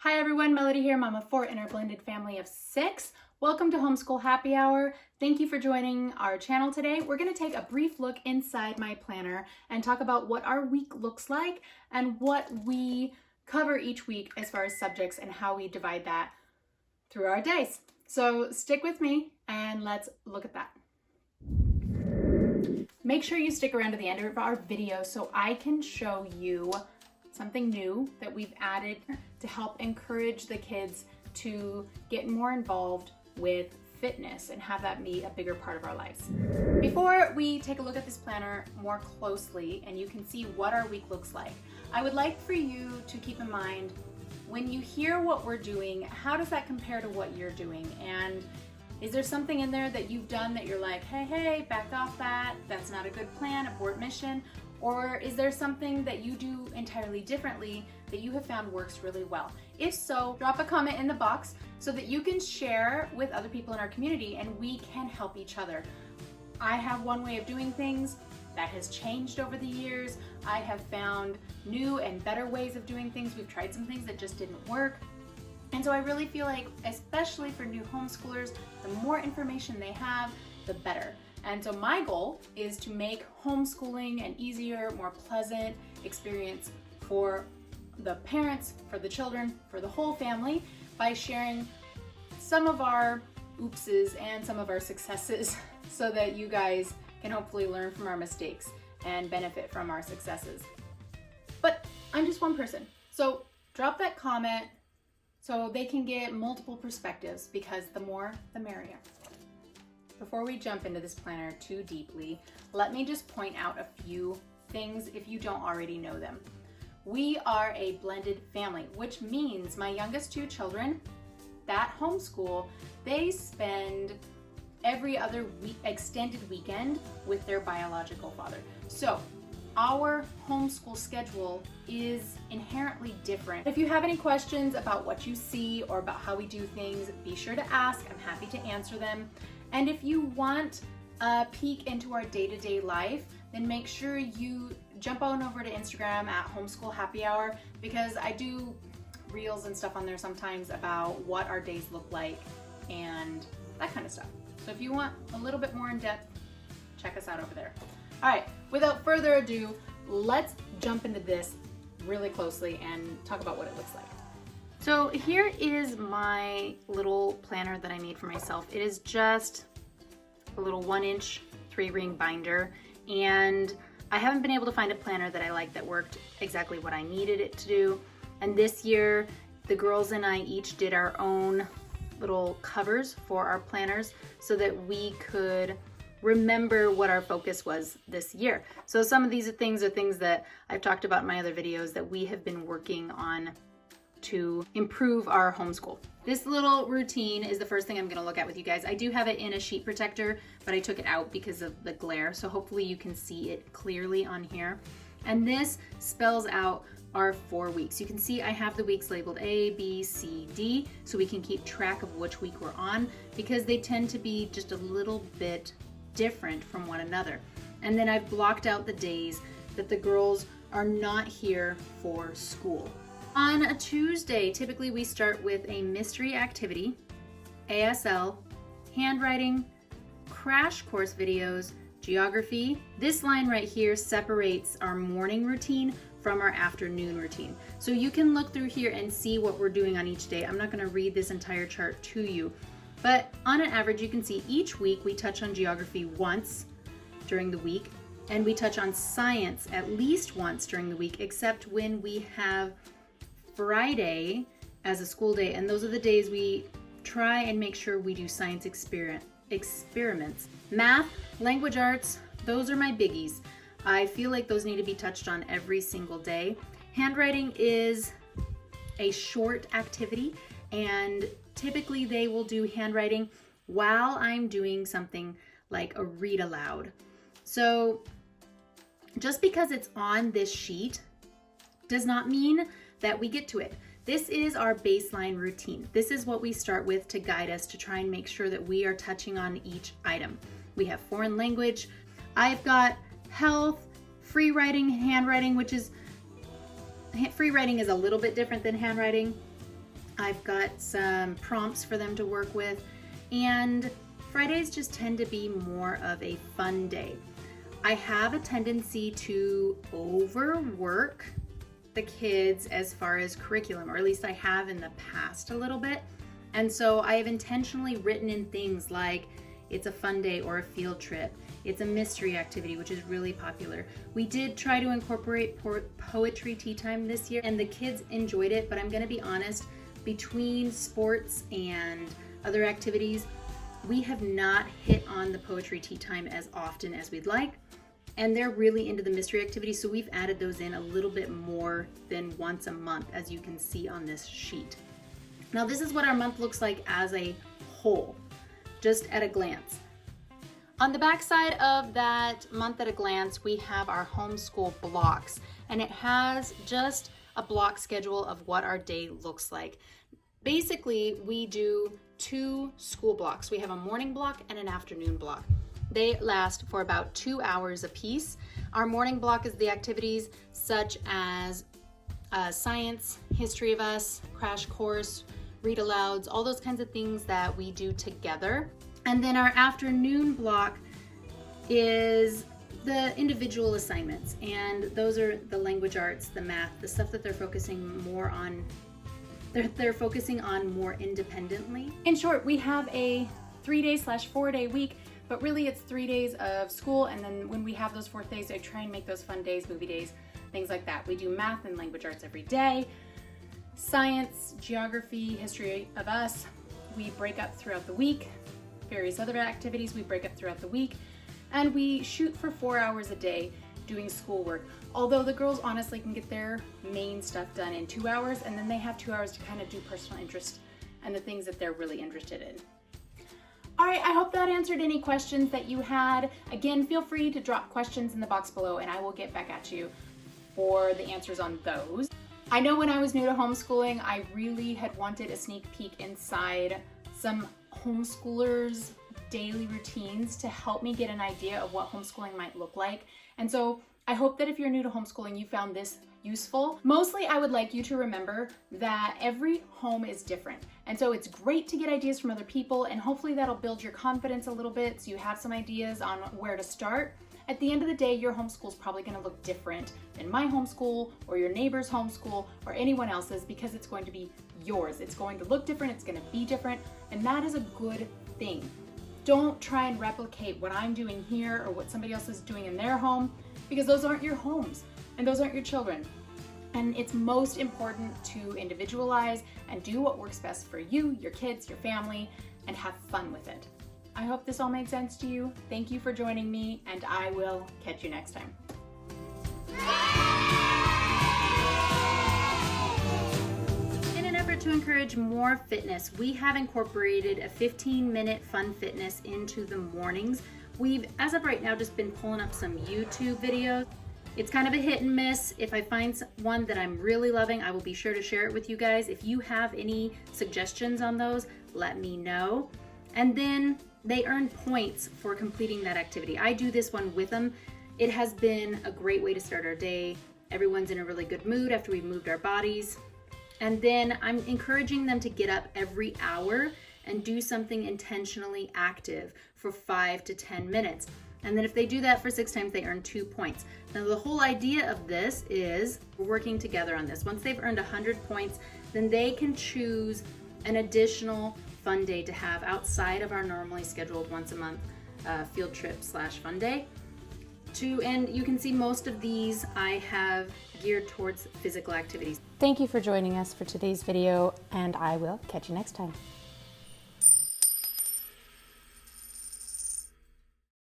Hi everyone, Melody here, mom of 4 in our blended family of 6. Welcome to Homeschool Happy Hour. Thank you for joining our channel today. We're going to take a brief look inside my planner and talk about what our week looks like and what we cover each week as far as subjects and how we divide that through our days. So stick with me and let's look at that. Make sure you stick around to the end of our video so I can show you something new that we've added to help encourage the kids to get more involved with fitness and have that be a bigger part of our lives. Before we take a look at this planner more closely and you can see what our week looks like, I would like for you to keep in mind when you hear what we're doing, how does that compare to what you're doing? And is there something in there that you've done that you're like, hey, back off that, that's not a good plan, abort mission? Or is there something that you do entirely differently that you have found works really well? If so, drop a comment in the box so that you can share with other people in our community and we can help each other. I have one way of doing things that has changed over the years. I have found new and better ways of doing things. We've tried some things that just didn't work. And so I really feel like, especially for new homeschoolers, the more information they have, the better. And so my goal is to make homeschooling an easier, more pleasant experience for the parents, for the children, for the whole family by sharing some of our oopses and some of our successes so that you guys can hopefully learn from our mistakes and benefit from our successes. But I'm just one person. So drop that comment so they can get multiple perspectives because the more, the merrier. Before we jump into this planner too deeply, let me just point out a few things if you don't already know them. We are a blended family, which means my youngest 2 children that homeschool, they spend every other extended weekend with their biological father. So our homeschool schedule is inherently different. If you have any questions about what you see or about how we do things, be sure to ask. I'm happy to answer them. And if you want a peek into our day-to-day life, then make sure you jump on over to Instagram at Homeschool Happy Hour because I do reels and stuff on there sometimes about what our days look like and that kind of stuff. So if you want a little bit more in depth, check us out over there. All right, without further ado, let's jump into this really closely and talk about what it looks like. So here is my little planner that I made for myself. It is just a little 1-inch 3-ring binder, and I haven't been able to find a planner that I like that worked exactly what I needed it to do. And this year, the girls and I each did our own little covers for our planners so that we could remember what our focus was this year. So some of these things are things that I've talked about in my other videos that we have been working on to improve our homeschool. This little routine is the first thing I'm going to look at with you guys. I do have it in a sheet protector, but I took it out because of the glare, so hopefully you can see it clearly on here. And this spells out our 4 weeks. You can see I have the weeks labeled A, B, C, D, so we can keep track of which week we're on because they tend to be just a little bit different from one another. And then I've blocked out the days that the girls are not here for school. On a Tuesday, typically we start with a mystery activity, ASL, handwriting, crash course videos, geography. This line right here separates our morning routine from our afternoon routine. So you can look through here and see what we're doing on each day. I'm not going to read this entire chart to you, but on an average you can see each week we touch on geography once during the week, and we touch on science at least once during the week, except when we have Friday as a school day, and those are the days we try and make sure we do science experiments. Math, language arts, those are my biggies. I feel like those need to be touched on every single day. Handwriting is a short activity, and typically they will do handwriting while I'm doing something like a read aloud. So just because it's on this sheet does not mean that we get to it. This is our baseline routine. This is what we start with to guide us to try and make sure that we are touching on each item. We have foreign language. I've got health, free writing, handwriting, which is, free writing is a little bit different than handwriting. I've got some prompts for them to work with, and Fridays just tend to be more of a fun day. I have a tendency to overwork the kids as far as curriculum, or at least I have in the past a little bit. And so I have intentionally written in things like it's a fun day or a field trip. It's a mystery activity, which is really popular. We did try to incorporate poetry tea time this year, and the kids enjoyed it, but I'm gonna be honest, between sports and other activities, we have not hit on the poetry tea time as often as we'd like. And they're really into the mystery activities, so we've added those in a little bit more than once a month, as you can see on this sheet. Now this is what our month looks like as a whole, just at a glance. On the back side of that month at a glance, we have our homeschool blocks, and it has just a block schedule of what our day looks like. Basically, we do 2 school blocks. We have a morning block and an afternoon block. They last for about 2 hours apiece. Our morning block is the activities such as science, history of us, crash course, read alouds, all those kinds of things that we do together. And then our afternoon block is the individual assignments, and those are the language arts, the math, the stuff that they're focusing more on. They're focusing on more independently. In short, we have a 3-day/4-day week, but really it's 3 days of school, and then when we have those 4th days, I try and make those fun days, movie days, things like that. We do math and language arts every day, science, geography, history of us, we break up throughout the week, various other activities we break up throughout the week, and we shoot for 4 hours a day doing schoolwork. Although the girls honestly can get their main stuff done in 2 hours, and then they have 2 hours to kind of do personal interest and the things that they're really interested in. All right, I hope that answered any questions that you had. Again, feel free to drop questions in the box below and I will get back at you for the answers on those. I know when I was new to homeschooling, I really had wanted a sneak peek inside some homeschoolers' daily routines to help me get an idea of what homeschooling might look like. And so I hope that if you're new to homeschooling, you found this useful. Mostly, I would like you to remember that every home is different. And so it's great to get ideas from other people, and hopefully that'll build your confidence a little bit so you have some ideas on where to start. At the end of the day, your homeschool is probably going to look different than my homeschool or your neighbor's homeschool or anyone else's, because it's going to be yours. It's going to look different, it's going to be different, and that is a good thing. Don't try and replicate what I'm doing here or what somebody else is doing in their home, because those aren't your homes and those aren't your children. And it's most important to individualize and do what works best for you, your kids, your family, and have fun with it. I hope this all made sense to you. Thank you for joining me, and I will catch you next time. In an effort to encourage more fitness, we have incorporated a 15-minute fun fitness into the mornings. We've, as of right now, just been pulling up some YouTube videos. It's kind of a hit and miss. If I find one that I'm really loving, I will be sure to share it with you guys. If you have any suggestions on those, let me know. And then they earn points for completing that activity. I do this one with them. It has been a great way to start our day. Everyone's in a really good mood after we've moved our bodies. And then I'm encouraging them to get up every hour and do something intentionally active for 5 to 10 minutes. And then if they do that for 6 times, they earn 2 points. Now the whole idea of this is we're working together on this. Once they've earned 100 points, then they can choose an additional fun day to have outside of our normally scheduled once a month field trip / fun day. And you can see most of these I have geared towards physical activities. Thank you for joining us for today's video, and I will catch you next time.